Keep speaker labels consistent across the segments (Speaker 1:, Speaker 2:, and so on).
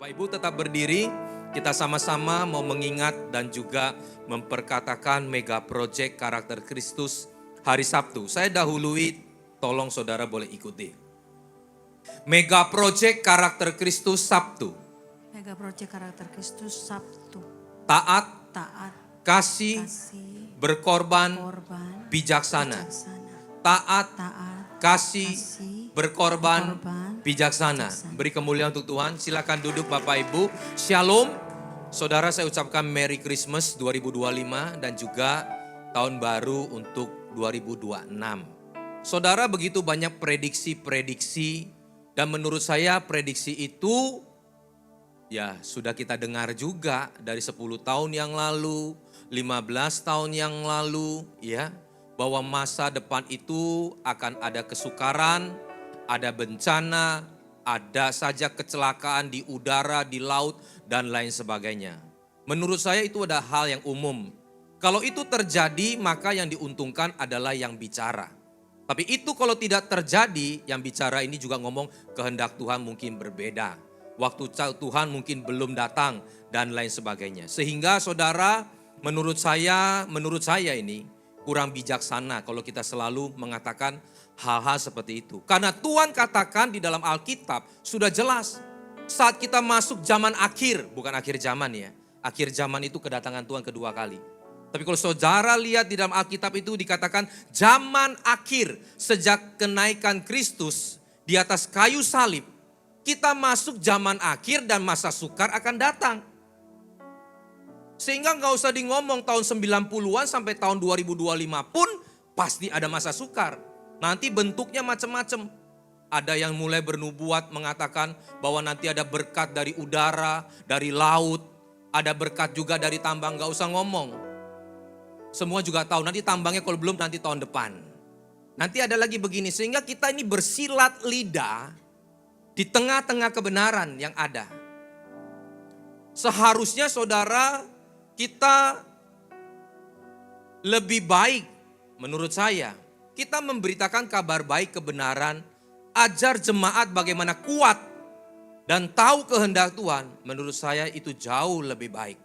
Speaker 1: Bapak Ibu tetap berdiri, kita sama-sama mau mengingat dan juga memperkatakan mega project karakter Kristus hari Sabtu. Saya dahului, tolong saudara boleh ikuti. Mega project karakter Kristus Sabtu.
Speaker 2: Mega Project Karakter Kristus Sabtu.
Speaker 1: Taat,
Speaker 2: Taat,
Speaker 1: kasih,
Speaker 2: kasih,
Speaker 1: berkorban,
Speaker 2: korban,
Speaker 1: bijaksana.
Speaker 2: bijaksana.
Speaker 1: Taat,
Speaker 2: Taat,
Speaker 1: kasih,
Speaker 2: kasih,
Speaker 1: berkorban,
Speaker 2: berkorban,
Speaker 1: bijaksana.
Speaker 2: bijaksana.
Speaker 1: Beri kemuliaan untuk Tuhan. Silakan duduk Bapak Ibu. Shalom. Saudara, saya ucapkan Merry Christmas 2025 dan juga tahun baru untuk 2026. Saudara, begitu banyak prediksi-prediksi dan menurut saya prediksi itu ya sudah kita dengar juga dari 10 tahun yang lalu, 15 tahun yang lalu ya. Bahwa masa depan itu akan ada kesukaran, ada bencana, ada saja kecelakaan di udara, di laut, dan lain sebagainya. Menurut saya itu ada hal yang umum. Kalau itu terjadi maka yang diuntungkan adalah yang bicara. Tapi itu kalau tidak terjadi, yang bicara ini juga ngomong kehendak Tuhan mungkin berbeda. Waktu Tuhan mungkin belum datang dan lain sebagainya. Sehingga saudara, menurut saya ini kurang bijaksana kalau kita selalu mengatakan hal-hal seperti itu. Karena Tuhan katakan di dalam Alkitab sudah jelas. Saat kita masuk zaman akhir, bukan akhir zaman ya. Akhir zaman itu kedatangan Tuhan kedua kali. Tapi kalau saudara lihat di dalam Alkitab itu dikatakan zaman akhir sejak kenaikan Kristus di atas kayu salib. Kita masuk zaman akhir dan masa sukar akan datang. Sehingga nggak usah di ngomong tahun 90-an sampai tahun 2025 pun pasti ada masa sukar. Nanti bentuknya macam-macam. Ada yang mulai bernubuat mengatakan bahwa nanti ada berkat dari udara, dari laut. Ada berkat juga dari tambang, nggak usah ngomong. Semua juga tahu nanti tambangnya kalau belum nanti tahun depan. Nanti ada lagi begini sehingga kita ini bersilat lidah di tengah-tengah kebenaran yang ada. Seharusnya saudara kita lebih baik menurut saya. Kita memberitakan kabar baik kebenaran, ajar jemaat bagaimana kuat dan tahu kehendak Tuhan. Menurut saya itu jauh lebih baik.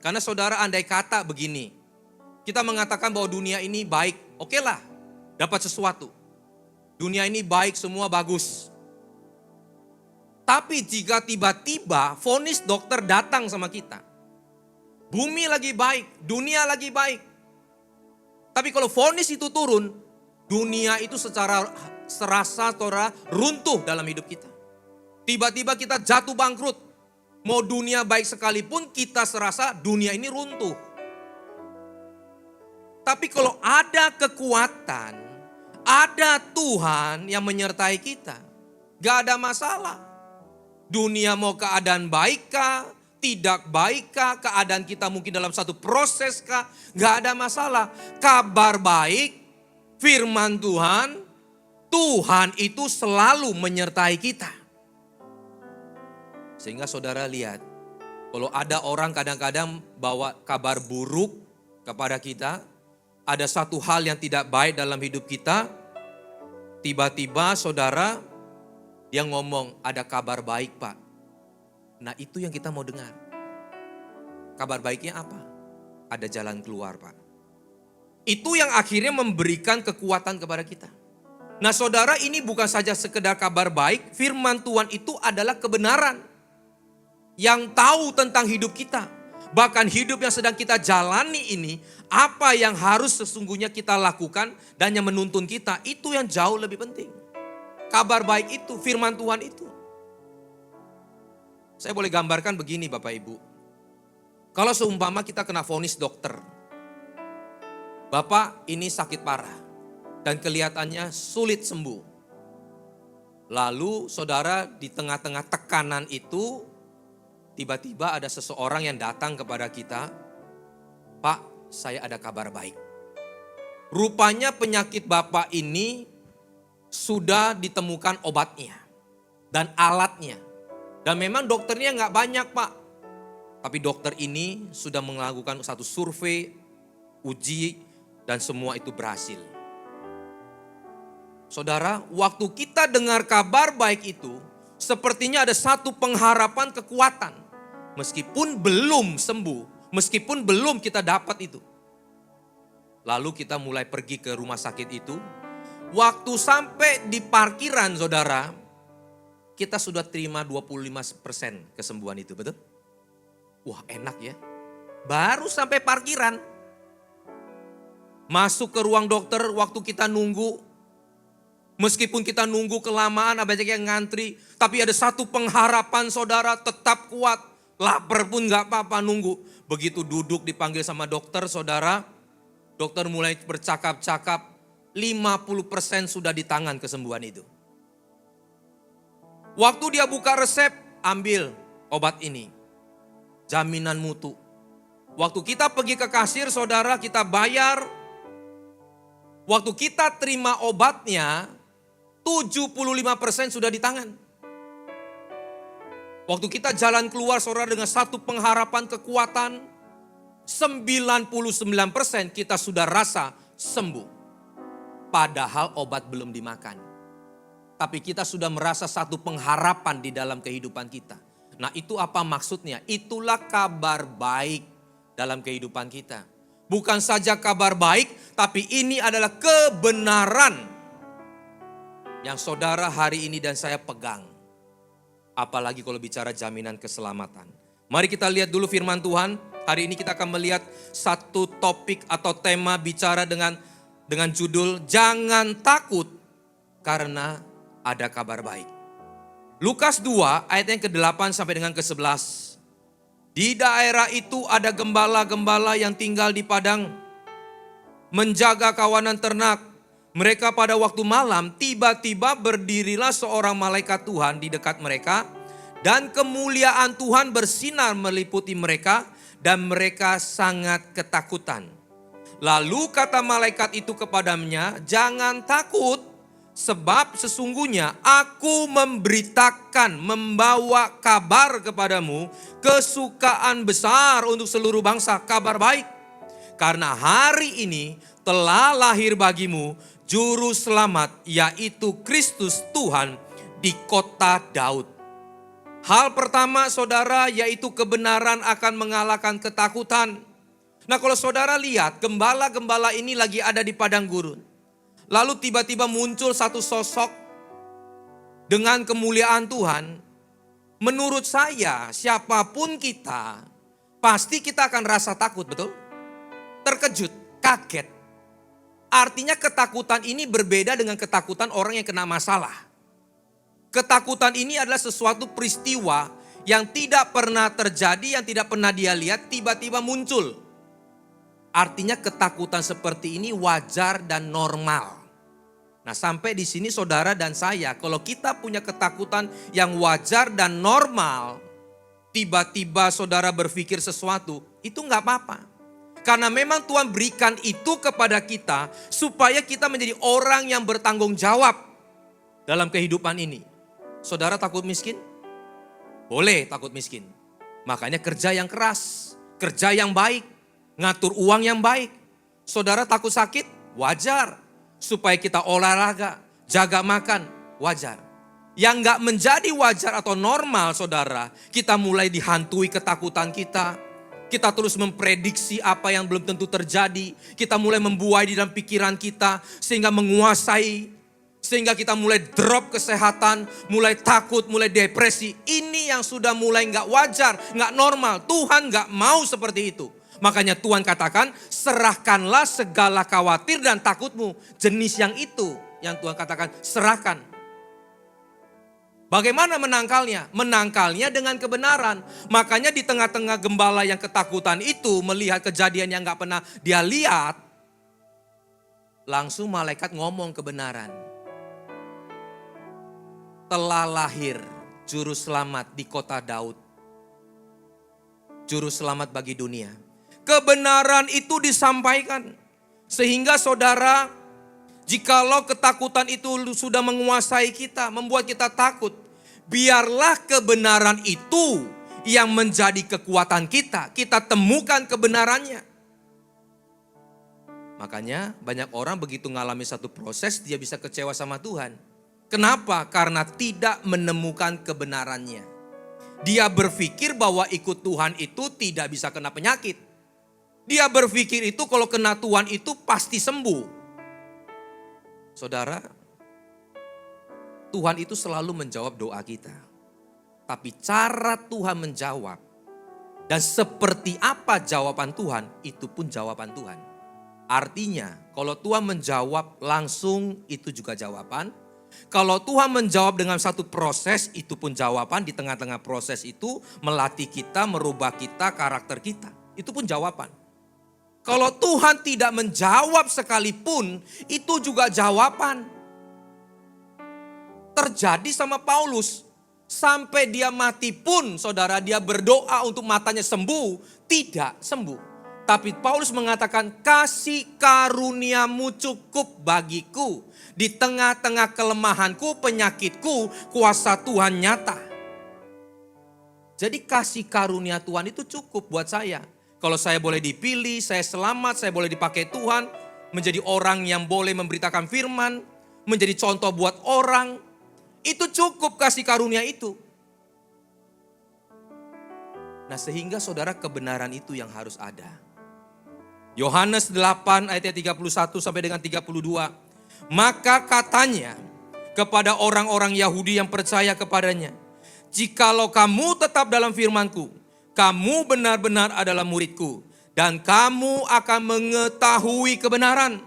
Speaker 1: Karena saudara andai kata begini, kita mengatakan bahwa dunia ini baik, oke lah, dapat sesuatu. Dunia ini baik, semua bagus. Tapi jika tiba-tiba vonis dokter datang sama kita, bumi lagi baik, dunia lagi baik. Tapi kalau vonis itu turun, dunia itu secara serasa runtuh dalam hidup kita. Tiba-tiba kita jatuh bangkrut. Mau dunia baik sekalipun kita serasa dunia ini runtuh. Tapi kalau ada kekuatan, ada Tuhan yang menyertai kita, gak ada masalah. Dunia mau keadaan baik kah, tidak baik kah, keadaan kita mungkin dalam satu proses kah, gak ada masalah. Kabar baik, firman Tuhan, Tuhan itu selalu menyertai kita. Sehingga saudara lihat, kalau ada orang kadang-kadang bawa kabar buruk kepada kita, ada satu hal yang tidak baik dalam hidup kita, tiba-tiba saudara dia ngomong ada kabar baik Pak. Nah itu yang kita mau dengar. Kabar baiknya apa? Ada jalan keluar Pak. Itu yang akhirnya memberikan kekuatan kepada kita. Nah saudara, ini bukan saja sekedar kabar baik, firman Tuhan itu adalah kebenaran. Yang tahu tentang hidup kita. Bahkan hidup yang sedang kita jalani ini, apa yang harus sesungguhnya kita lakukan dan yang menuntun kita, itu yang jauh lebih penting. Kabar baik itu, firman Tuhan itu. Saya boleh gambarkan begini Bapak Ibu. Kalau seumpama kita kena vonis dokter. Bapak ini sakit parah dan kelihatannya sulit sembuh. Lalu saudara di tengah-tengah tekanan itu, tiba-tiba ada seseorang yang datang kepada kita, Pak, saya ada kabar baik. Rupanya penyakit Bapak ini sudah ditemukan obatnya dan alatnya. Dan memang dokternya nggak banyak Pak. Tapi dokter ini sudah melakukan satu survei, uji, dan semua itu berhasil. Saudara, waktu kita dengar kabar baik itu, sepertinya ada satu pengharapan kekuatan. Meskipun belum sembuh, meskipun belum kita dapat itu. Lalu kita mulai pergi ke rumah sakit itu. Waktu sampai di parkiran saudara, kita sudah terima 25% kesembuhan itu, betul? Wah enak ya. Baru sampai parkiran. Masuk ke ruang dokter waktu kita nunggu. Meskipun kita nunggu kelamaan, banyak yang ngantri. Tapi ada satu pengharapan saudara, tetap kuat. Lapar pun gak apa-apa nunggu. Begitu duduk dipanggil sama dokter saudara. Dokter mulai bercakap-cakap. 50% sudah di tangan kesembuhan itu. Waktu dia buka resep, ambil obat ini. Jaminan mutu. Waktu kita pergi ke kasir saudara, kita bayar. Waktu kita terima obatnya, 75% sudah di tangan. Waktu kita jalan keluar saudara dengan satu pengharapan kekuatan, 99% kita sudah rasa sembuh. Padahal obat belum dimakan. Tapi kita sudah merasa satu pengharapan di dalam kehidupan kita. Nah itu apa maksudnya? Itulah kabar baik dalam kehidupan kita. Bukan saja kabar baik, tapi ini adalah kebenaran yang saudara hari ini dan saya pegang. Apalagi kalau bicara jaminan keselamatan. Mari kita lihat dulu firman Tuhan. Hari ini kita akan melihat satu topik atau tema bicara dengan judul Jangan Takut Karena Ada Kabar Baik. Lukas 2 ayat yang ke-8 sampai dengan ke-11. Di daerah itu ada gembala-gembala yang tinggal di padang, menjaga kawanan ternak. Mereka pada waktu malam tiba-tiba berdirilah seorang malaikat Tuhan di dekat mereka. Dan kemuliaan Tuhan bersinar meliputi mereka dan mereka sangat ketakutan. Lalu kata malaikat itu kepadanya, jangan takut sebab sesungguhnya aku membawa kabar kepadamu, kesukaan besar untuk seluruh bangsa, kabar baik. Karena hari ini telah lahir bagimu juru selamat, yaitu Kristus Tuhan di kota Daud. Hal pertama saudara, yaitu kebenaran akan mengalahkan ketakutan. Nah kalau saudara lihat, gembala-gembala ini lagi ada di padang gurun. Lalu tiba-tiba muncul satu sosok dengan kemuliaan Tuhan. Menurut saya, siapapun kita, pasti kita akan rasa takut, betul? Terkejut, kaget. Artinya ketakutan ini berbeda dengan ketakutan orang yang kena masalah. Ketakutan ini adalah sesuatu peristiwa yang tidak pernah terjadi, yang tidak pernah dia lihat, tiba-tiba muncul. Artinya ketakutan seperti ini wajar dan normal. Nah sampai di sini saudara dan saya, kalau kita punya ketakutan yang wajar dan normal, tiba-tiba saudara berpikir sesuatu, itu gak apa-apa. Karena memang Tuhan berikan itu kepada kita supaya kita menjadi orang yang bertanggung jawab dalam kehidupan ini. Saudara takut miskin? Boleh takut miskin. Makanya kerja yang keras, kerja yang baik, ngatur uang yang baik. Saudara takut sakit? Wajar. Supaya kita olahraga, jaga makan, wajar. Yang gak menjadi wajar atau normal saudara, kita mulai dihantui ketakutan kita. Kita terus memprediksi apa yang belum tentu terjadi. Kita mulai membuai di dalam pikiran kita sehingga menguasai. Sehingga kita mulai drop kesehatan, mulai takut, mulai depresi. Ini yang sudah mulai gak wajar, gak normal. Tuhan gak mau seperti itu. Makanya Tuhan katakan, serahkanlah segala khawatir dan takutmu. Jenis yang itu yang Tuhan katakan, serahkan. Bagaimana menangkalnya? Menangkalnya dengan kebenaran. Makanya di tengah-tengah gembala yang ketakutan itu, melihat kejadian yang gak pernah dia lihat, langsung malaikat ngomong kebenaran. Telah lahir juru selamat di kota Daud. Juru selamat bagi dunia. Kebenaran itu disampaikan. Sehingga saudara, jikalau ketakutan itu sudah menguasai kita, membuat kita takut, biarlah kebenaran itu yang menjadi kekuatan kita. Kita temukan kebenarannya. Makanya banyak orang begitu mengalami satu proses, dia bisa kecewa sama Tuhan. Kenapa? Karena tidak menemukan kebenarannya. Dia berpikir bahwa ikut Tuhan itu tidak bisa kena penyakit. Dia berpikir itu kalau kena Tuhan itu pasti sembuh. Saudara, Tuhan itu selalu menjawab doa kita. Tapi cara Tuhan menjawab dan seperti apa jawaban Tuhan, itu pun jawaban Tuhan. Artinya, kalau Tuhan menjawab langsung, itu juga jawaban. Kalau Tuhan menjawab dengan satu proses, itu pun jawaban. Di tengah-tengah proses itu melatih kita, merubah kita, karakter kita. Itu pun jawaban. Kalau Tuhan tidak menjawab sekalipun, itu juga jawaban. Terjadi sama Paulus. Sampai dia mati pun, saudara, dia berdoa untuk matanya sembuh. Tidak sembuh. Tapi Paulus mengatakan, kasih karuniamu cukup bagiku. Di tengah-tengah kelemahanku, penyakitku, kuasa Tuhan nyata. Jadi kasih karunia Tuhan itu cukup buat saya. Kalau saya boleh dipilih, saya selamat, saya boleh dipakai Tuhan. Menjadi orang yang boleh memberitakan firman. Menjadi contoh buat orang. Itu cukup kasih karunia itu. Nah, sehingga saudara, kebenaran itu yang harus ada. Yohanes 8 ayat 31 sampai dengan 32. Maka katanya kepada orang-orang Yahudi yang percaya kepadanya, jikalau kamu tetap dalam firman-Ku, kamu benar-benar adalah murid-Ku, dan kamu akan mengetahui kebenaran,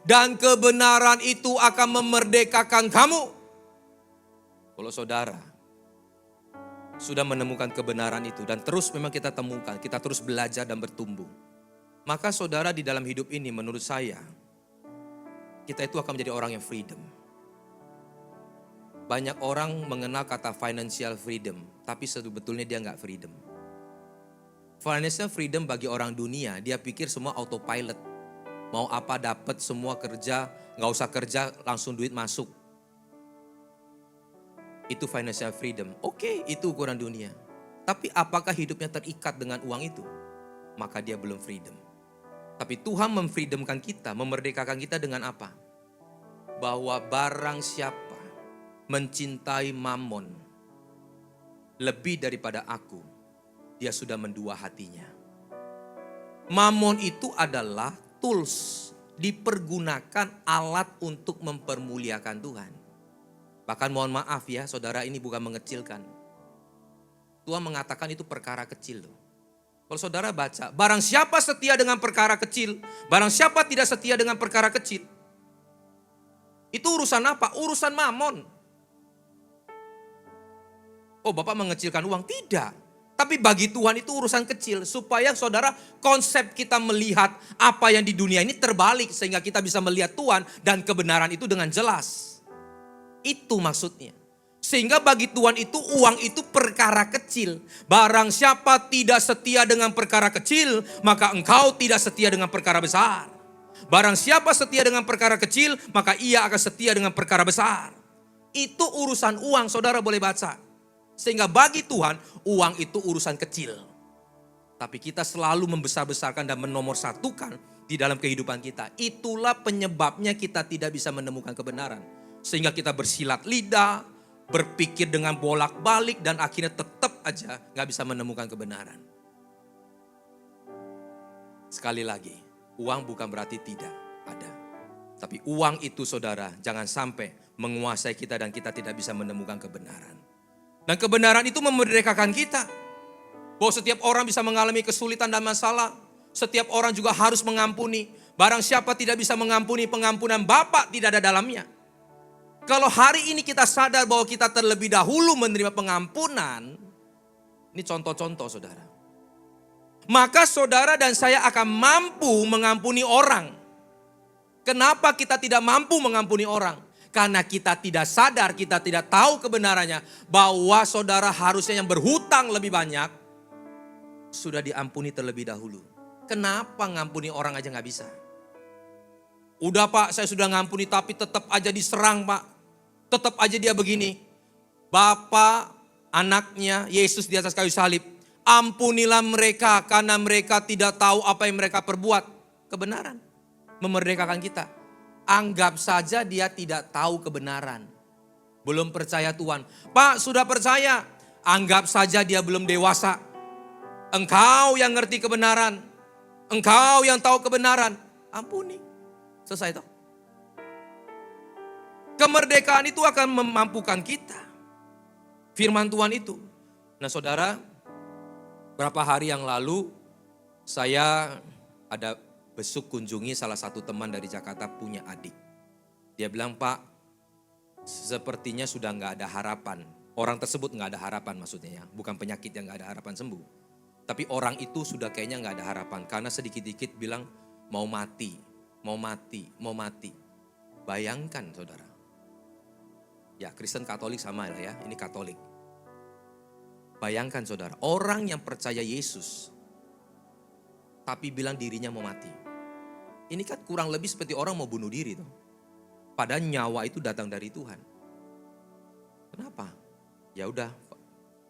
Speaker 1: dan kebenaran itu akan memerdekakan kamu. Kalau saudara sudah menemukan kebenaran itu dan terus memang kita temukan, kita terus belajar dan bertumbuh. Maka saudara, di dalam hidup ini menurut saya, kita itu akan menjadi orang yang freedom. Banyak orang mengenal kata financial freedom, tapi sebetulnya dia nggak freedom. Financial freedom bagi orang dunia, dia pikir semua autopilot. Mau apa dapat, semua kerja, nggak usah kerja langsung duit masuk. Itu financial freedom. Oke, itu ukuran dunia. Tapi apakah hidupnya terikat dengan uang itu? Maka dia belum freedom. Tapi Tuhan memfreedomkan kita, memerdekakan kita dengan apa? Bahwa barang siapa mencintai mamon lebih daripada aku, dia sudah mendua hatinya. Mamon itu adalah tools, dipergunakan alat untuk mempermuliakan Tuhan. Bahkan mohon maaf ya saudara, ini bukan mengecilkan. Tuhan mengatakan itu perkara kecil loh. Kalau saudara baca, barang siapa setia dengan perkara kecil, barang siapa tidak setia dengan perkara kecil. Itu urusan apa? Urusan mamon. Oh, Bapak mengecilkan uang? Tidak. Tapi bagi Tuhan itu urusan kecil. Supaya saudara, konsep kita melihat apa yang di dunia ini terbalik. Sehingga kita bisa melihat Tuhan dan kebenaran itu dengan jelas. Itu maksudnya. Sehingga bagi Tuhan itu uang itu perkara kecil. Barang siapa tidak setia dengan perkara kecil, maka engkau tidak setia dengan perkara besar. Barang siapa setia dengan perkara kecil, maka ia akan setia dengan perkara besar. Itu urusan uang, saudara boleh baca. Sehingga bagi Tuhan, uang itu urusan kecil. Tapi kita selalu membesar-besarkan dan menomorsatukan di dalam kehidupan kita. Itulah penyebabnya kita tidak bisa menemukan kebenaran. Sehingga kita bersilat lidah, berpikir dengan bolak-balik, dan akhirnya tetap aja gak bisa menemukan kebenaran. Sekali lagi, uang bukan berarti tidak ada. Tapi uang itu saudara, jangan sampai menguasai kita dan kita tidak bisa menemukan kebenaran. Dan kebenaran itu memerdekakan kita. Bahwa setiap orang bisa mengalami kesulitan dan masalah. Setiap orang juga harus mengampuni. Barang siapa tidak bisa mengampuni, pengampunan Bapa tidak ada dalamnya. Kalau hari ini kita sadar bahwa kita terlebih dahulu menerima pengampunan. Ini contoh-contoh saudara. Maka saudara dan saya akan mampu mengampuni orang. Kenapa kita tidak mampu mengampuni orang? Karena kita tidak sadar, kita tidak tahu kebenarannya. Bahwa saudara harusnya yang berhutang lebih banyak, sudah diampuni terlebih dahulu. Kenapa ngampuni orang aja gak bisa? Udah Pak, saya sudah ngampuni tapi tetap aja diserang Pak. Tetap aja dia begini. Bapa, anaknya, Yesus di atas kayu salib. Ampunilah mereka karena mereka tidak tahu apa yang mereka perbuat. Kebenaran memerdekakan kita. Anggap saja dia tidak tahu kebenaran. Belum percaya Tuhan. Pak, sudah percaya. Anggap saja dia belum dewasa. Engkau yang ngerti kebenaran. Engkau yang tahu kebenaran. Ampuni. Selesai toh. Kemerdekaan itu akan memampukan kita. Firman Tuhan itu. Nah saudara, berapa hari yang lalu saya ada besuk kunjungi salah satu teman dari Jakarta punya adik. Dia bilang, Pak, sepertinya sudah nggak ada harapan. Orang tersebut nggak ada harapan maksudnya ya. Bukan penyakit yang nggak ada harapan sembuh. Tapi orang itu sudah kayaknya nggak ada harapan. Karena sedikit-dikit bilang mau mati, mau mati, mau mati. Bayangkan saudara. Ya Kristen Katolik sama lah ya, ini Katolik. Bayangkan saudara, orang yang percaya Yesus tapi bilang dirinya mau mati. Ini kan kurang lebih seperti orang mau bunuh diri tuh. Padahal nyawa itu datang dari Tuhan. Kenapa? Ya udah,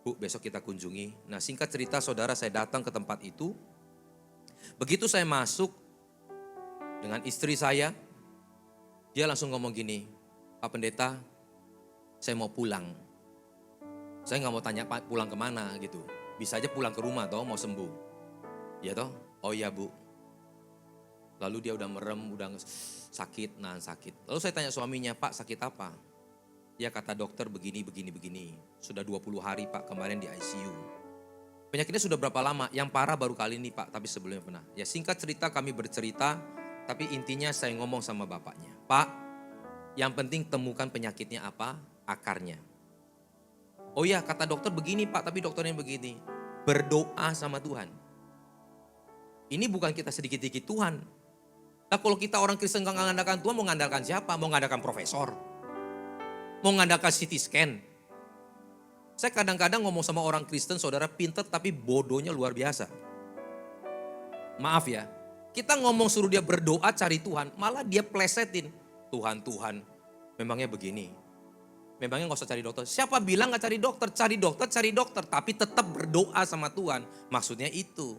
Speaker 1: Bu, besok kita kunjungi. Nah, singkat cerita saudara, saya datang ke tempat itu. Begitu saya masuk dengan istri saya, dia langsung ngomong gini, Pak Pendeta, saya mau pulang. Saya nggak mau tanya Pak pulang kemana gitu. Bisa aja pulang ke rumah toh, mau sembuh. Ya toh? Oh iya Bu. Lalu dia udah merem, udah sakit, nahan sakit. Lalu saya tanya suaminya, Pak sakit apa? Ya kata dokter begini. Sudah 20 hari Pak, kemarin di ICU. Penyakitnya sudah berapa lama? Yang parah baru kali ini Pak, tapi sebelumnya pernah. Ya singkat cerita kami bercerita, tapi intinya saya ngomong sama bapaknya. Pak, yang penting temukan penyakitnya apa, akarnya. Oh iya kata dokter begini Pak, tapi dokternya begini. Berdoa sama Tuhan. Ini bukan kita sedikit-sedikit Tuhan. Nah kalau kita orang Kristen gak mengandalkan Tuhan, mau mengandalkan siapa? Mau mengandalkan profesor? Mau mengandalkan CT scan? Saya kadang-kadang ngomong sama orang Kristen, saudara pinter tapi bodohnya luar biasa. Maaf ya, kita ngomong suruh dia berdoa cari Tuhan, malah dia plesetin. Tuhan, memangnya begini. Memangnya gak usah cari dokter. Siapa bilang gak cari dokter? Cari dokter. Tapi tetap berdoa sama Tuhan. Maksudnya itu.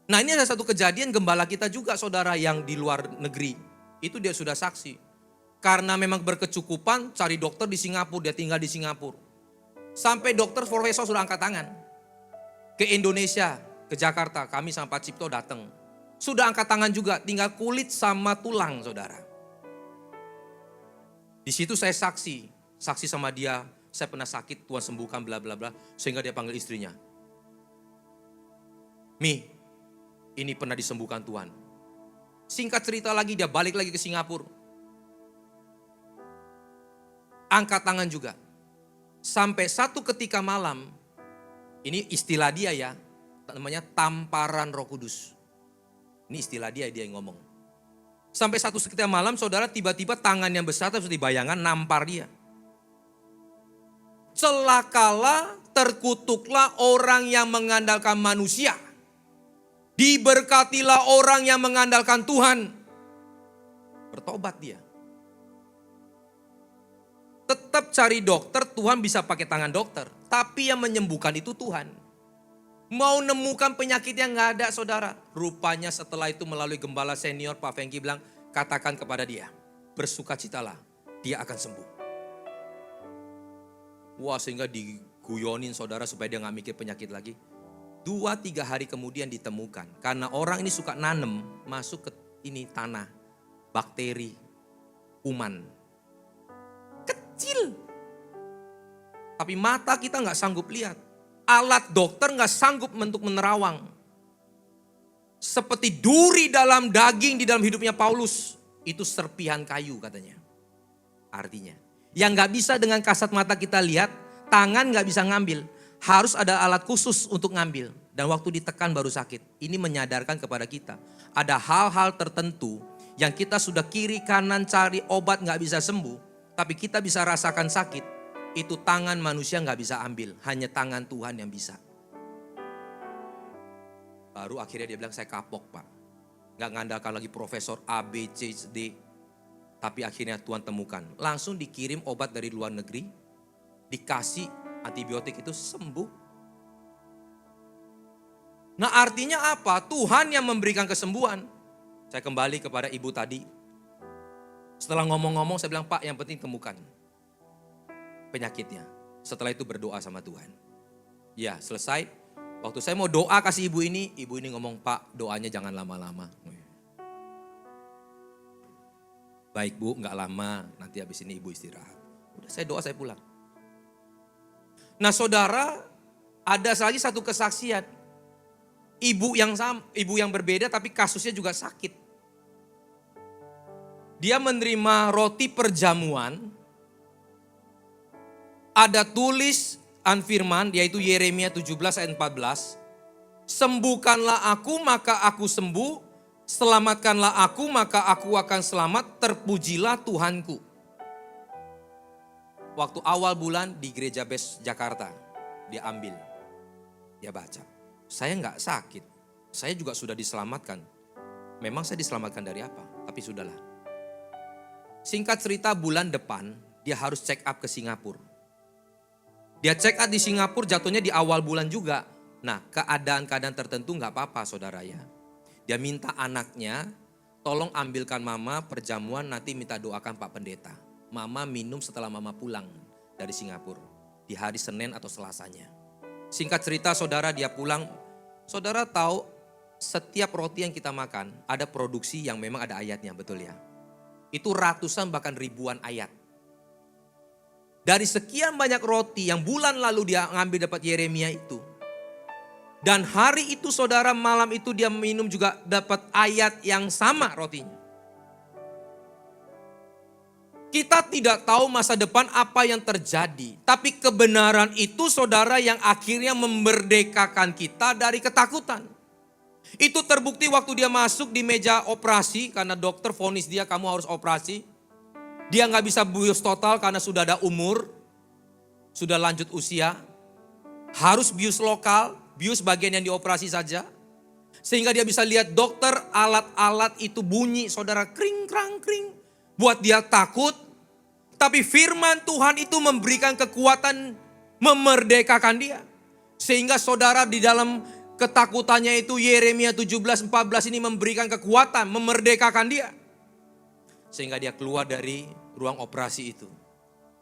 Speaker 1: Nah ini ada satu kejadian gembala kita juga saudara yang di luar negeri. Itu dia sudah saksi. Karena memang berkecukupan cari dokter di Singapura. Dia tinggal di Singapura. Sampai dokter profesor sudah angkat tangan. Ke Indonesia, ke Jakarta. Kami sama Pak Cipto datang. Sudah angkat tangan juga. Tinggal kulit sama tulang saudara. Di situ saya saksi sama dia, saya pernah sakit, Tuhan sembuhkan, bla bla bla, sehingga dia panggil istrinya. Mi, ini pernah disembuhkan Tuhan. Singkat cerita lagi, dia balik lagi ke Singapura. Angkat tangan juga. Sampai satu ketika malam, ini istilah dia ya, namanya tamparan Roh Kudus. Ini istilah dia yang ngomong. Sampai satu ketika malam, saudara tiba-tiba tangan yang besar, seperti bayangan, nampar dia. Celakalah, terkutuklah orang yang mengandalkan manusia. Diberkatilah orang yang mengandalkan Tuhan. Bertobat dia. Tetap cari dokter, Tuhan bisa pakai tangan dokter. Tapi yang menyembuhkan itu Tuhan. Mau nemukan penyakit yang gak ada saudara. Rupanya setelah itu melalui gembala senior Pak Fengki bilang, katakan kepada dia, bersukacitalah, dia akan sembuh. Wah sehingga diguyonin saudara supaya dia gak mikir penyakit lagi. 2-3 hari kemudian ditemukan. Karena orang ini suka nanem masuk ke ini tanah. Bakteri, kuman. Kecil. Tapi mata kita gak sanggup lihat. Alat dokter gak sanggup untuk menerawang. Seperti duri dalam daging di dalam hidupnya Paulus. Itu serpihan kayu katanya. Artinya. Yang gak bisa dengan kasat mata kita lihat, tangan gak bisa ngambil. Harus ada alat khusus untuk ngambil. Dan waktu ditekan baru sakit. Ini menyadarkan kepada kita. Ada hal-hal tertentu yang kita sudah kiri kanan cari obat gak bisa sembuh. Tapi kita bisa rasakan sakit. Itu tangan manusia gak bisa ambil. Hanya tangan Tuhan yang bisa. Baru akhirnya dia bilang saya kapok Pak. Gak ngandalkan lagi profesor A, B, C, D. Tapi akhirnya Tuhan temukan. Langsung dikirim obat dari luar negeri. Dikasih antibiotik itu sembuh. Nah artinya apa? Tuhan yang memberikan kesembuhan. Saya kembali kepada ibu tadi. Setelah ngomong-ngomong saya bilang Pak yang penting temukan. penyakitnya. Setelah itu berdoa sama Tuhan. Ya, selesai. Waktu saya mau doa kasih ibu ini ngomong, Pak, doanya jangan lama-lama. Baik Bu, nggak lama, nanti habis ini ibu istirahat. Udah saya doa, saya pulang. Nah saudara, ada lagi satu kesaksian. Ibu yang berbeda tapi kasusnya juga sakit. Dia menerima roti perjamuan. Ada tulis firman yaitu Yeremia 17 ayat 14. Sembuhkanlah aku maka aku sembuh, selamatkanlah aku maka aku akan selamat, terpujilah Tuhanku. Waktu awal bulan di Gereja Bes Jakarta, dia ambil, dia baca. Saya nggak sakit, saya juga sudah diselamatkan. Memang saya diselamatkan dari apa? Tapi sudahlah. Singkat cerita bulan depan, dia harus check up ke Singapura. Dia check up di Singapura jatuhnya di awal bulan juga. Nah keadaan-keadaan tertentu nggak apa-apa saudara ya. Dia minta anaknya, tolong ambilkan mama perjamuan nanti minta doakan Pak Pendeta. Mama minum setelah mama pulang dari Singapura. Di hari Senin atau Selasanya. Singkat cerita saudara dia pulang. Saudara tahu setiap roti yang kita makan ada produksi yang memang ada ayatnya, betul ya. Itu ratusan bahkan ribuan ayat. Dari sekian banyak roti yang bulan lalu dia ngambil dapat Yeremia itu. Dan hari itu saudara malam itu dia minum juga dapat ayat yang sama rotinya. Kita tidak tahu masa depan apa yang terjadi. Tapi kebenaran itu saudara yang akhirnya memerdekakan kita dari ketakutan. Itu terbukti waktu dia masuk di meja operasi karena dokter vonis dia kamu harus operasi. Dia gak bisa bius total karena sudah ada umur, sudah lanjut usia. Harus bius lokal, bius bagian yang dioperasi saja. Sehingga dia bisa lihat dokter alat-alat itu bunyi saudara kring krang kring. Buat dia takut, tapi firman Tuhan itu memberikan kekuatan memerdekakan dia. Sehingga saudara di dalam ketakutannya itu Yeremia 17:14 ini memberikan kekuatan, memerdekakan dia. Sehingga dia keluar dari ruang operasi itu.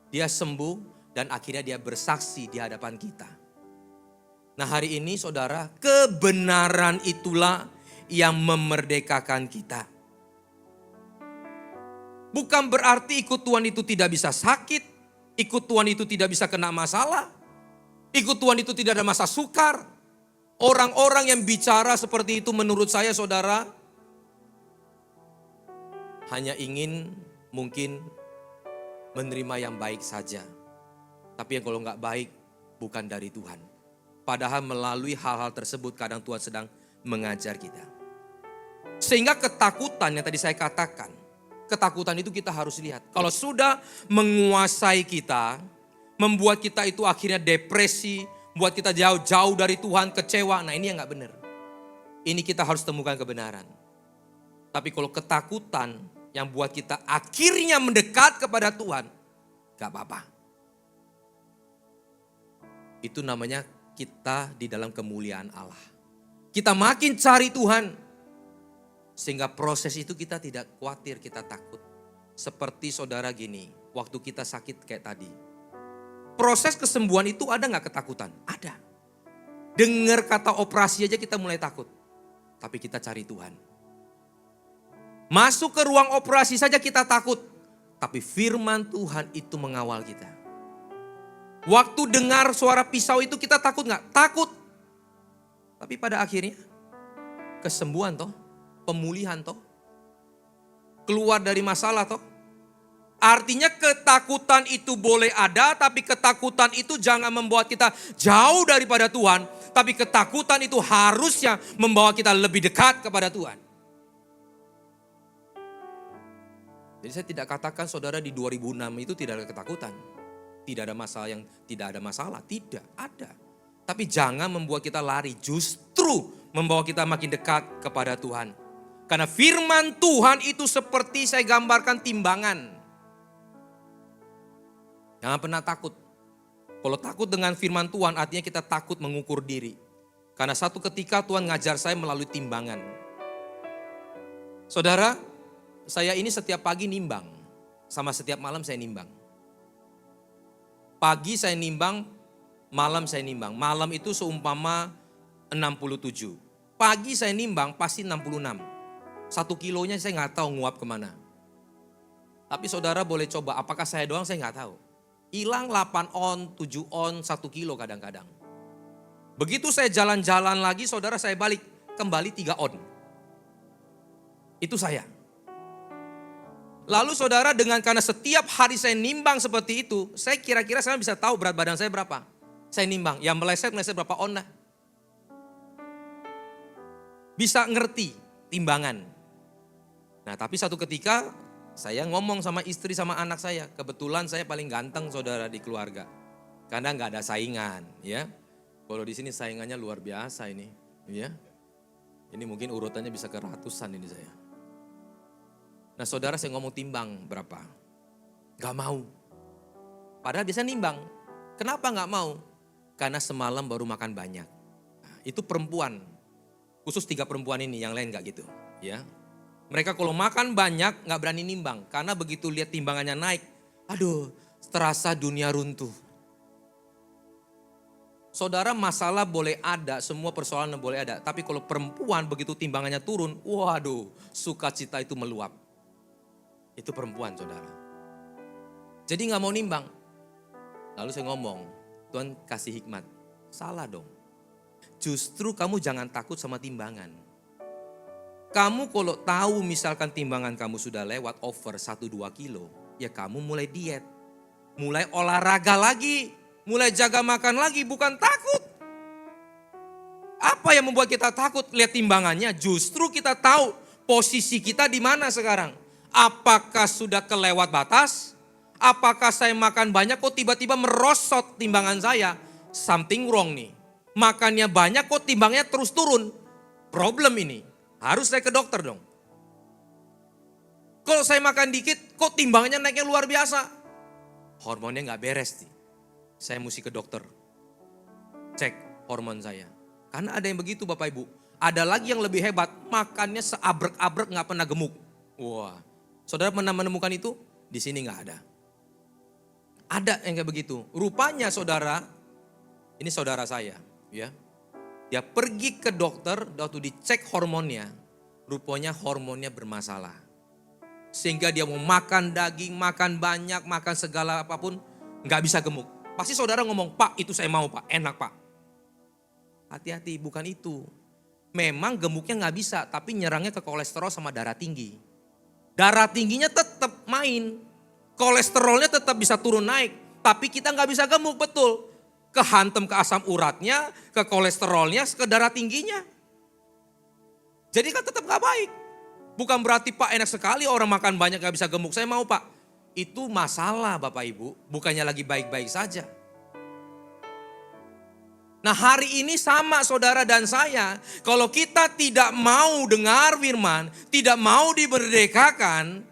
Speaker 1: Dia sembuh dan akhirnya dia bersaksi di hadapan kita. Nah hari ini saudara, kebenaran itulah yang memerdekakan kita. Bukan berarti ikut Tuhan itu tidak bisa sakit. Ikut Tuhan itu tidak bisa kena masalah. Ikut Tuhan itu tidak ada masa sukar. Orang-orang yang bicara seperti itu menurut saya saudara, hanya ingin mungkin menerima yang baik saja. Tapi yang kalau nggak baik bukan dari Tuhan. Padahal melalui hal-hal tersebut kadang Tuhan sedang mengajar kita. Sehingga ketakutan yang tadi saya katakan, ketakutan itu kita harus lihat. Kalau sudah menguasai kita, membuat kita itu akhirnya depresi, buat kita jauh-jauh dari Tuhan, kecewa. Nah ini yang gak benar. Ini kita harus temukan kebenaran. Tapi kalau ketakutan yang buat kita akhirnya mendekat kepada Tuhan, gak apa-apa. Itu namanya kita di dalam kemuliaan Allah. Kita makin cari Tuhan. Sehingga proses itu kita tidak khawatir, kita takut. Seperti saudara gini, waktu kita sakit kayak tadi. Proses kesembuhan itu ada gak ketakutan? Ada. Dengar kata operasi aja kita mulai takut. Tapi kita cari Tuhan. Masuk ke ruang operasi saja kita takut. Tapi firman Tuhan itu mengawal kita. Waktu dengar suara pisau itu kita takut gak? Takut. Tapi pada akhirnya kesembuhan toh. Pemulihan toh. Keluar dari masalah toh. Artinya ketakutan itu boleh ada, tapi ketakutan itu jangan membawa kita jauh daripada Tuhan. Tapi ketakutan itu harusnya membawa kita lebih dekat kepada Tuhan. Jadi saya tidak katakan saudara di 2006 itu tidak ada ketakutan. Tidak ada masalah yang tidak ada masalah, tidak ada. Tapi jangan membuat kita lari, justru membawa kita makin dekat kepada Tuhan. Karena firman Tuhan itu seperti saya gambarkan timbangan. Jangan pernah takut. Kalau takut dengan firman Tuhan artinya kita takut mengukur diri. Karena satu ketika Tuhan ngajar saya melalui timbangan. Saudara, saya ini setiap pagi nimbang. Sama setiap malam saya nimbang. Pagi saya nimbang, malam saya nimbang. Malam itu seumpama 67. Pagi saya nimbang pasti 66. 1 kilonya saya nggak tahu nguap kemana. Tapi saudara boleh coba, apakah saya doang saya nggak tahu. Hilang 8 on, 7 on, 1 kilo kadang-kadang. Begitu saya jalan-jalan lagi, saudara saya balik, kembali 3 on. Itu saya. Lalu saudara karena setiap hari saya nimbang seperti itu, saya kira-kira sekarang bisa tahu berat badan saya berapa. Saya nimbang, yang meleset berapa on lah. Bisa ngerti timbangan. Nah tapi satu ketika saya ngomong sama istri sama anak saya. Kebetulan saya paling ganteng saudara di keluarga. Karena nggak ada saingan ya. Kalau di sini saingannya luar biasa ini. Ya. Ini mungkin urutannya bisa ke ratusan ini saya. Nah saudara saya ngomong timbang berapa. Gak mau. Padahal biasa nimbang. Kenapa gak mau? Karena semalam baru makan banyak. Nah, itu perempuan. Khusus 3 perempuan ini, yang lain gak gitu. Ya. Mereka kalau makan banyak gak berani nimbang. Karena begitu lihat timbangannya naik. Aduh, terasa dunia runtuh. Saudara masalah boleh ada, semua persoalan boleh ada. Tapi kalau perempuan begitu timbangannya turun, waduh sukacita itu meluap. Itu perempuan saudara. Jadi gak mau nimbang. Lalu saya ngomong, Tuhan kasih hikmat. Salah dong. Justru kamu jangan takut sama timbangan. Kamu kalau tahu misalkan timbangan kamu sudah lewat over 1-2 kilo, ya kamu mulai diet. Mulai olahraga lagi, mulai jaga makan lagi, bukan takut. Apa yang membuat kita takut? Lihat timbangannya, justru kita tahu posisi kita di mana sekarang. Apakah sudah kelewat batas? Apakah saya makan banyak kok tiba-tiba merosot timbangan saya? Something wrong nih. Makannya banyak kok timbangnya terus turun. Problem ini. Harus saya ke dokter dong. Kalau saya makan dikit kok timbangannya naiknya luar biasa. Hormonnya gak beres nih. Saya mesti ke dokter. Cek hormon saya. Karena ada yang begitu Bapak Ibu. Ada lagi yang lebih hebat. Makannya seabrek-abrek gak pernah gemuk. Wah. Saudara pernah menemukan itu? Di sini gak ada. Ada yang kayak begitu. Rupanya saudara, ini saudara saya, ya. Dia pergi ke dokter, waktu dicek hormonnya, rupanya hormonnya bermasalah. Sehingga dia mau makan daging, makan banyak, makan segala apapun, gak bisa gemuk. Pasti saudara ngomong, Pak itu saya mau Pak, enak Pak. Hati-hati, bukan itu. Memang gemuknya gak bisa, tapi nyerangnya ke kolesterol sama darah tinggi. Darah tingginya tetap main, kolesterolnya tetap bisa turun naik, tapi kita gak bisa gemuk, betul. Kehantem ke asam uratnya, ke kolesterolnya, ke darah tingginya. Jadi kan tetap gak baik. Bukan berarti Pak enak sekali orang makan banyak gak bisa gemuk, saya mau Pak. Itu masalah Bapak Ibu, bukannya lagi baik-baik saja. Nah hari ini sama saudara dan saya, kalau kita tidak mau dengar firman, tidak mau dimerdekakan,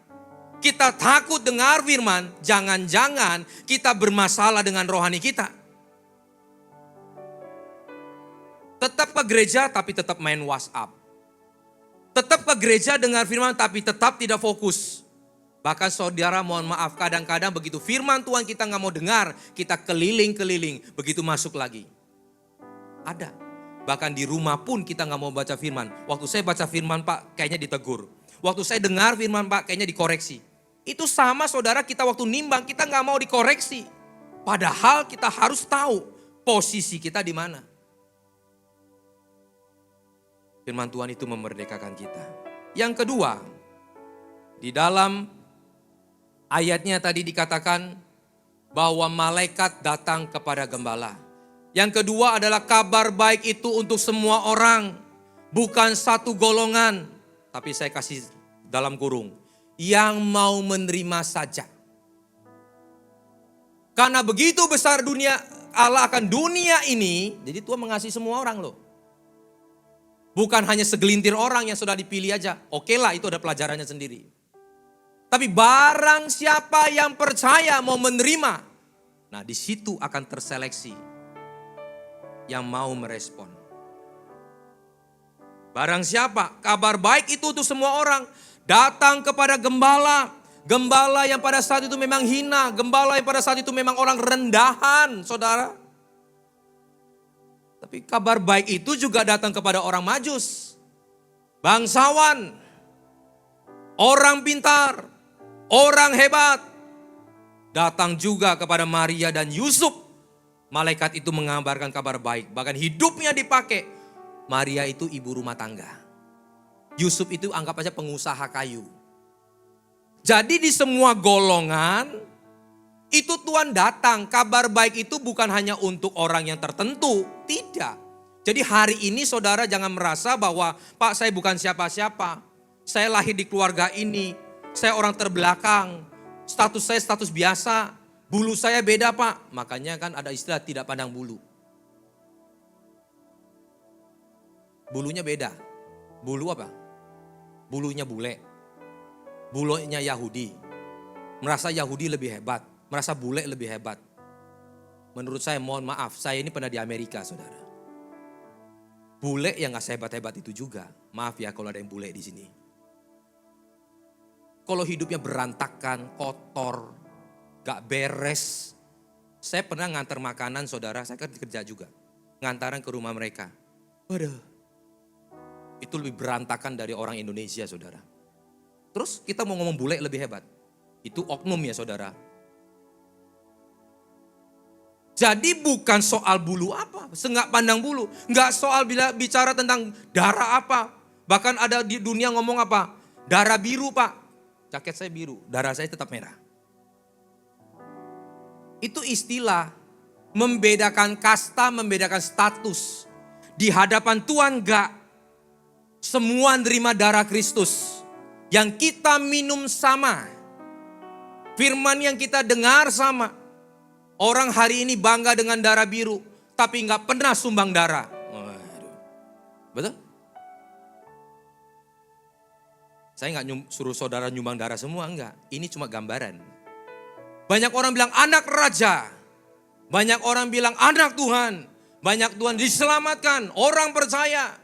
Speaker 1: kita takut dengar firman, jangan-jangan kita bermasalah dengan rohani kita. Tetap ke gereja tapi tetap main WhatsApp. Tetap ke gereja dengar firman tapi tetap tidak fokus. Bahkan saudara mohon maaf kadang-kadang begitu firman Tuhan kita gak mau dengar, kita keliling-keliling, begitu masuk lagi. Ada. Bahkan di rumah pun kita gak mau baca firman. Waktu saya baca firman Pak kayaknya ditegur. Waktu saya dengar firman Pak kayaknya dikoreksi. Itu sama saudara kita waktu nimbang kita gak mau dikoreksi. Padahal kita harus tahu posisi kita di mana. Firman Tuhan itu memerdekakan kita. Yang kedua, di dalam ayatnya tadi dikatakan bahwa malaikat datang kepada gembala. Yang kedua adalah kabar baik itu untuk semua orang. Bukan satu golongan. Tapi saya kasih dalam kurung. Yang mau menerima saja. Karena begitu besar dunia Allah akan dunia ini. Jadi Tuhan mengasihi semua orang loh. Bukan hanya segelintir orang yang sudah dipilih aja. Oke lah itu ada pelajarannya sendiri. Tapi barang siapa yang percaya mau menerima. Nah di situ akan terseleksi. Yang mau merespon. Barang siapa kabar baik itu untuk semua orang. Datang kepada gembala. Gembala yang pada saat itu memang hina, gembala yang pada saat itu memang orang rendahan, saudara. Tapi kabar baik itu juga datang kepada orang Majus, bangsawan, orang pintar, orang hebat. Datang juga kepada Maria dan Yusuf. Malaikat itu mengabarkan kabar baik, bahkan hidupnya dipakai. Maria itu ibu rumah tangga. Yusuf itu anggap aja pengusaha kayu. Jadi di semua golongan itu Tuhan datang. Kabar baik itu bukan hanya untuk orang yang tertentu. Tidak. Jadi hari ini saudara jangan merasa bahwa Pak saya bukan siapa-siapa. Saya lahir di keluarga ini. Saya orang terbelakang. Status saya status biasa. Bulu saya beda Pak. Makanya kan ada istilah tidak pandang bulu. Bulunya beda. Bulu apa? Bulunya bule. Bulunya Yahudi. Merasa Yahudi lebih hebat. Merasa bule lebih hebat. Menurut saya mohon maaf. Saya ini pernah di Amerika saudara. Bule yang gak sehebat-hebat itu juga. Maaf ya kalau ada yang bule di sini. Kalau hidupnya berantakan, kotor, gak beres. Saya pernah ngantar makanan saudara. Saya kan kerja juga. Ngantaran ke rumah mereka. Waduh. Itu lebih berantakan dari orang Indonesia saudara. Terus kita mau ngomong bule lebih hebat. Itu oknum ya saudara. Jadi bukan soal bulu apa. Senggak pandang bulu. Enggak soal bicara tentang darah apa. Bahkan ada di dunia ngomong apa. Darah biru Pak. Jaket saya biru. Darah saya tetap merah. Itu istilah. Membedakan kasta, membedakan status. Di hadapan Tuhan enggak. Semua nerima darah Kristus. Yang kita minum sama. Firman yang kita dengar sama. Orang hari ini bangga dengan darah biru. Tapi gak pernah sumbang darah. Betul? Saya gak suruh saudara nyumbang darah semua, enggak. Ini cuma gambaran. Banyak orang bilang anak raja. Banyak orang bilang anak Tuhan. Banyak Tuhan diselamatkan. Orang percaya.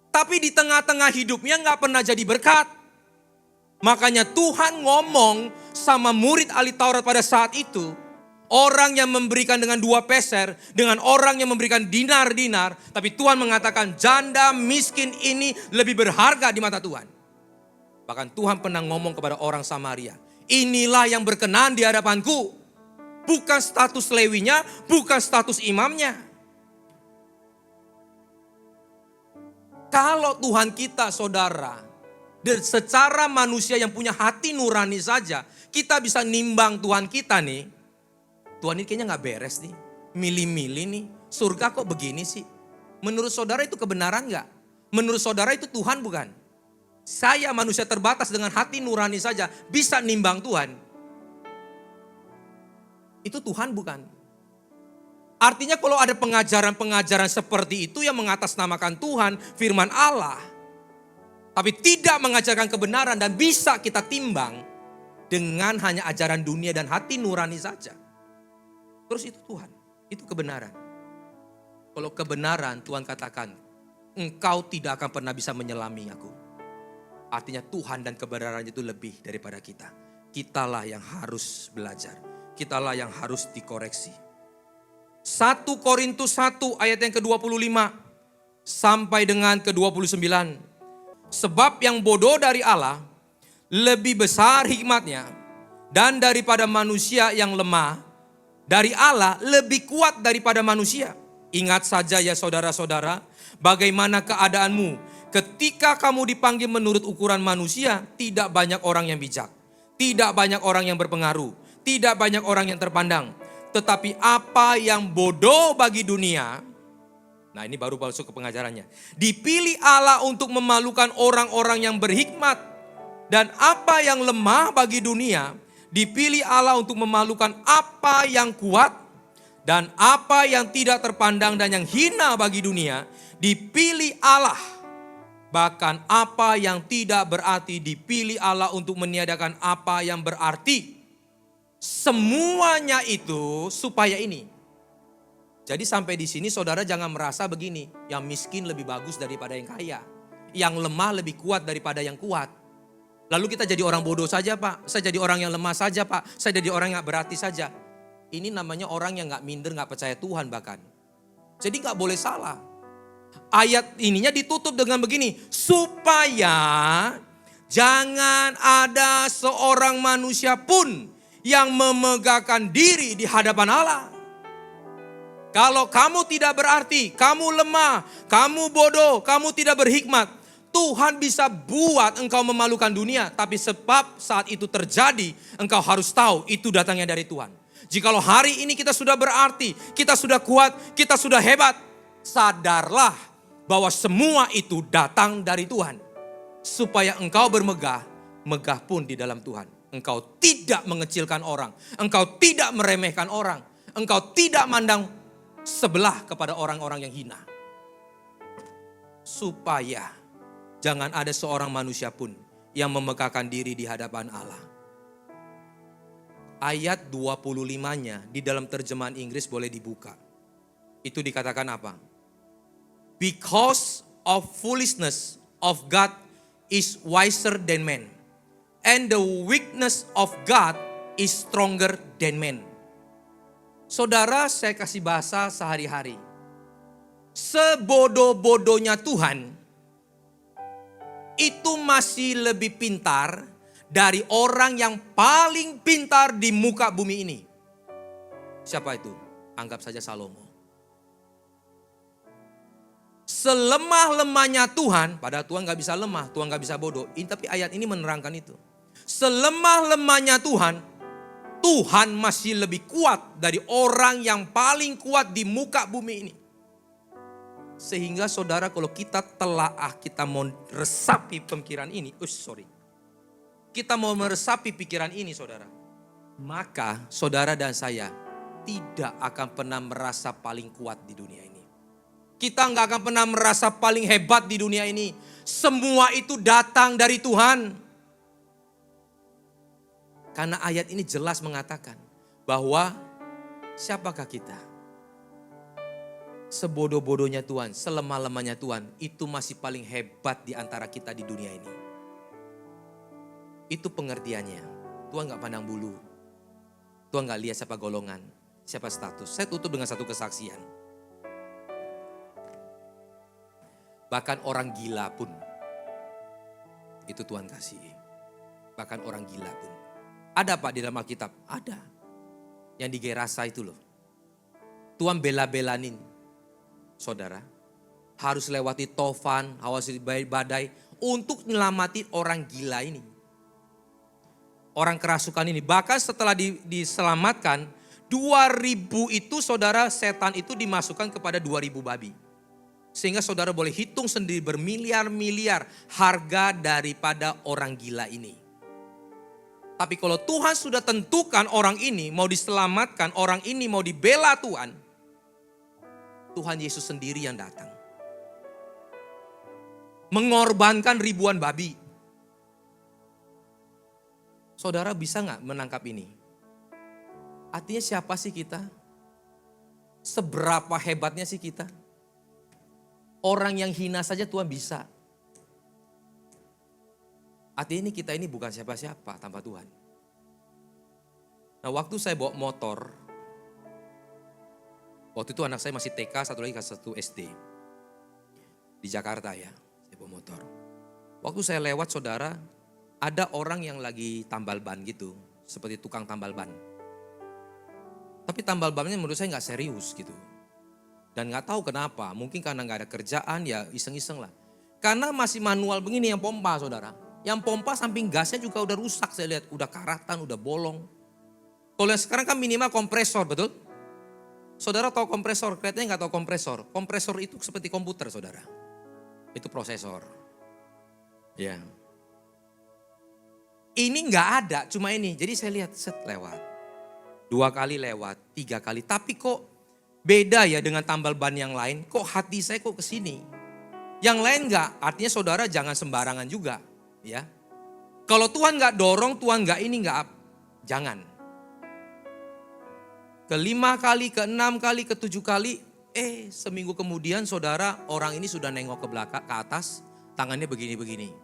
Speaker 1: Tapi di tengah-tengah hidupnya gak pernah jadi berkat. Makanya Tuhan ngomong sama murid ahli Taurat pada saat itu. Orang yang memberikan dengan 2 peser. Dengan orang yang memberikan dinar-dinar. Tapi Tuhan mengatakan janda miskin ini lebih berharga di mata Tuhan. Bahkan Tuhan pernah ngomong kepada orang Samaria. Inilah yang berkenan di hadapanku. Bukan status lewinya, bukan status imamnya. Kalau Tuhan kita saudara, secara manusia yang punya hati nurani saja, kita bisa nimbang Tuhan kita nih. Tuhan ini kayaknya gak beres nih, milih-milih nih, surga kok begini sih. Menurut saudara itu kebenaran gak? Menurut saudara itu Tuhan bukan? Saya manusia terbatas dengan hati nurani saja bisa nimbang Tuhan. Itu Tuhan bukan? Artinya kalau ada pengajaran-pengajaran seperti itu yang mengatasnamakan Tuhan, firman Allah. Tapi tidak mengajarkan kebenaran dan bisa kita timbang dengan hanya ajaran dunia dan hati nurani saja. Terus itu Tuhan, itu kebenaran. Kalau kebenaran Tuhan katakan, engkau tidak akan pernah bisa menyelami aku. Artinya Tuhan dan kebenaran itu lebih daripada kita. Kitalah yang harus belajar. Kitalah yang harus dikoreksi. 1 Korintus 1 ayat yang ke-25 sampai dengan ke-29. Sebab yang bodoh dari Allah lebih besar hikmatnya dan daripada manusia yang lemah dari Allah lebih kuat daripada manusia. Ingat saja ya saudara-saudara, bagaimana keadaanmu ketika kamu dipanggil menurut ukuran manusia. Tidak banyak orang yang bijak, tidak banyak orang yang berpengaruh, tidak banyak orang yang terpandang. Tetapi apa yang bodoh bagi dunia, nah ini baru masuk ke pengajarannya, dipilih Allah untuk memalukan orang-orang yang berhikmat. Dan apa yang lemah bagi dunia, dipilih Allah untuk memalukan apa yang kuat. Dan apa yang tidak terpandang dan yang hina bagi dunia, dipilih Allah. Bahkan apa yang tidak berarti dipilih Allah untuk meniadakan apa yang berarti. Semuanya itu supaya ini. Jadi sampai di sini saudara jangan merasa begini. Yang miskin lebih bagus daripada yang kaya. Yang lemah lebih kuat daripada yang kuat. Lalu kita jadi orang bodoh saja Pak, saya jadi orang yang lemah saja Pak, saya jadi orang yang gak berarti saja. Ini namanya orang yang gak minder, gak percaya Tuhan bahkan. Jadi gak boleh salah. Ayat ininya ditutup dengan begini, supaya jangan ada seorang manusia pun yang memegahkan diri di hadapan Allah. Kalau kamu tidak berarti, kamu lemah, kamu bodoh, kamu tidak berhikmat, Tuhan bisa buat engkau memalukan dunia. Tapi sebab saat itu terjadi, engkau harus tahu itu datangnya dari Tuhan. Jikalau hari ini kita sudah berarti, kita sudah kuat, kita sudah hebat, sadarlah bahwa semua itu datang dari Tuhan. Supaya engkau bermegah, megah pun di dalam Tuhan. Engkau tidak mengecilkan orang, engkau tidak meremehkan orang, engkau tidak mandang sebelah kepada orang-orang yang hina. Supaya jangan ada seorang manusia pun yang memegahkan diri di hadapan Allah. Ayat 25-nya di dalam terjemahan Inggris boleh dibuka. Itu dikatakan apa? Because of foolishness of God is wiser than man. And the weakness of God is stronger than man. Saudara, saya kasih bahasa sehari-hari. Sebodoh-bodohnya Tuhan, itu masih lebih pintar dari orang yang paling pintar di muka bumi ini. Siapa itu? Anggap saja Salomo. Selemah-lemahnya Tuhan, padahal Tuhan gak bisa lemah, Tuhan gak bisa bodoh. Tapi ayat ini menerangkan itu. Selemah-lemahnya Tuhan, Tuhan masih lebih kuat dari orang yang paling kuat di muka bumi ini. Sehingga saudara, kalau kita telaah, kita mau resapi pemikiran ini, kita mau meresapi pikiran ini saudara, maka saudara dan saya tidak akan pernah merasa paling kuat di dunia ini. Kita nggak akan pernah merasa paling hebat di dunia ini. Semua itu datang dari Tuhan. Karena ayat ini jelas mengatakan bahwa siapakah kita? Sebodoh-bodohnya Tuhan, selemah-lemahnya Tuhan, itu masih paling hebat di antara kita di dunia ini. Itu pengertiannya. Tuhan gak pandang bulu. Tuhan gak lihat siapa golongan, siapa status. Saya tutup dengan satu kesaksian. Bahkan orang gila pun, itu Tuhan kasih. Bahkan orang gila pun. Ada Pak di dalam Alkitab? Ada. Yang di Gerasa itu loh. Tuhan bela-belanin. Saudara, harus lewati tofan, hawa badai untuk menyelamatin orang gila ini. Orang kerasukan ini. Bahkan setelah diselamatkan, 2000 itu saudara, setan itu dimasukkan kepada 2000 babi. Sehingga saudara boleh hitung sendiri bermiliar-miliar harga daripada orang gila ini. Tapi kalau Tuhan sudah tentukan orang ini mau diselamatkan, orang ini mau dibela Tuhan, Tuhan Yesus sendiri yang datang. Mengorbankan ribuan babi. Saudara bisa gak menangkap ini? Artinya siapa sih kita? Seberapa hebatnya sih kita? Orang yang hina saja Tuhan bisa. Artinya kita ini bukan siapa-siapa tanpa Tuhan. Nah, waktu saya bawa motor, waktu itu anak saya masih TK, satu lagi kelas 1 SD. Di Jakarta ya, saya bawa motor. Waktu saya lewat saudara, ada orang yang lagi tambal ban gitu, seperti tukang tambal ban. Tapi tambal bannya menurut saya gak serius gitu. Dan gak tahu kenapa, mungkin karena gak ada kerjaan ya iseng-iseng lah. Karena masih manual begini yang pompa saudara. Yang pompa samping gasnya juga udah rusak saya lihat, udah karatan, udah bolong. Kalau yang sekarang kan minimal kompresor, betul? Saudara tahu kompresor, kelihatannya gak tahu kompresor. Kompresor itu seperti komputer saudara. Itu prosesor. Ya. Ini gak ada, cuma ini. Jadi saya lihat set lewat. 2 kali lewat, 3 kali. Tapi kok beda ya dengan tambal ban yang lain. Kok hati saya kok kesini. Yang lain gak, artinya saudara jangan sembarangan juga. Ya, kalau Tuhan gak dorong, Tuhan gak ini gak up. Jangan. Ke-5 kali, ke-6 kali, ke-7 kali. Seminggu kemudian saudara, orang ini sudah nengok ke belakang, ke atas. Tangannya begini-begini.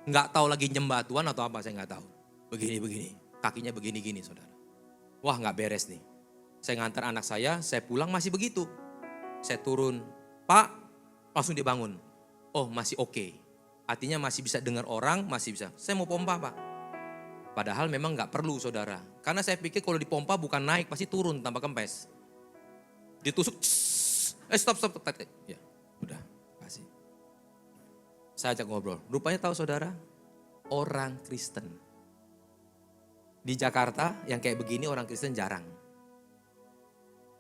Speaker 1: Nggak tahu lagi nyembah Tuhan atau apa, saya nggak tahu. Begini, kakinya begini-gini saudara. Wah nggak beres nih. Saya ngantar anak saya pulang masih begitu. Saya turun, Pak, langsung dia bangun. Oh masih oke. Artinya masih bisa dengar orang, masih bisa. Saya mau pompa Pak. Padahal memang nggak perlu saudara. Karena saya pikir kalau dipompa bukan naik, pasti turun tanpa kempes. Ditusuk, stop. Ya, udah, kasih. Saya ajak ngobrol. Rupanya tahu saudara, orang Kristen. Di Jakarta yang kayak begini orang Kristen jarang.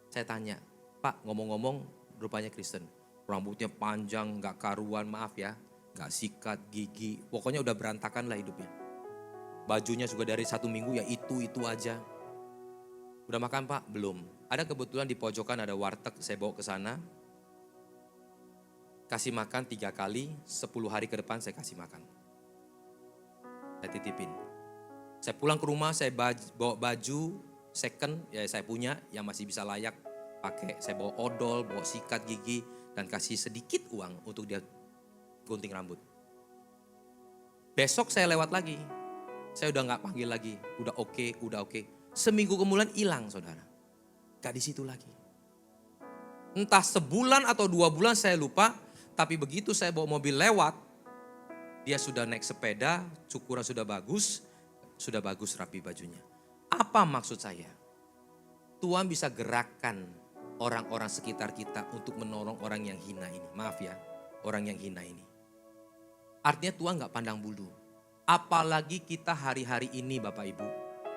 Speaker 1: Saya tanya, Pak ngomong-ngomong rupanya Kristen. Rambutnya panjang, gak karuan, maaf ya. Gak sikat, gigi, pokoknya udah berantakan lah hidupnya. Bajunya juga dari 1 minggu ya itu aja. Udah makan Pak? Belum. Ada kebetulan di pojokan ada warteg, saya bawa ke sana. Kasih makan 3 kali, 10 hari ke depan saya kasih makan. Saya titipin. Saya pulang ke rumah, saya bawa baju second, ya saya punya yang masih bisa layak pakai. Saya bawa odol, bawa sikat gigi, dan kasih sedikit uang untuk dia gunting rambut. Besok saya lewat lagi, saya udah gak panggil lagi, udah oke. Seminggu kemudian hilang saudara, gak di situ lagi. Entah sebulan atau 2 bulan saya lupa, tapi begitu saya bawa mobil lewat, dia sudah naik sepeda, cukuran sudah bagus rapi bajunya. Apa maksud saya? Tuhan bisa gerakkan orang-orang sekitar kita untuk menolong orang yang hina ini. Maaf ya, orang yang hina ini. Artinya Tuhan gak pandang bulu. Apalagi kita hari-hari ini Bapak Ibu,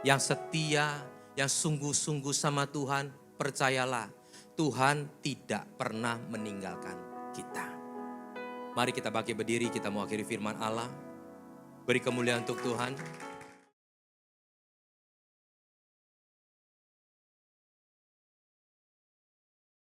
Speaker 1: yang setia, yang sungguh-sungguh sama Tuhan, percayalah Tuhan tidak pernah meninggalkan kita. Mari kita bangkit berdiri, kita mau akhiri firman Allah. Beri kemuliaan untuk Tuhan.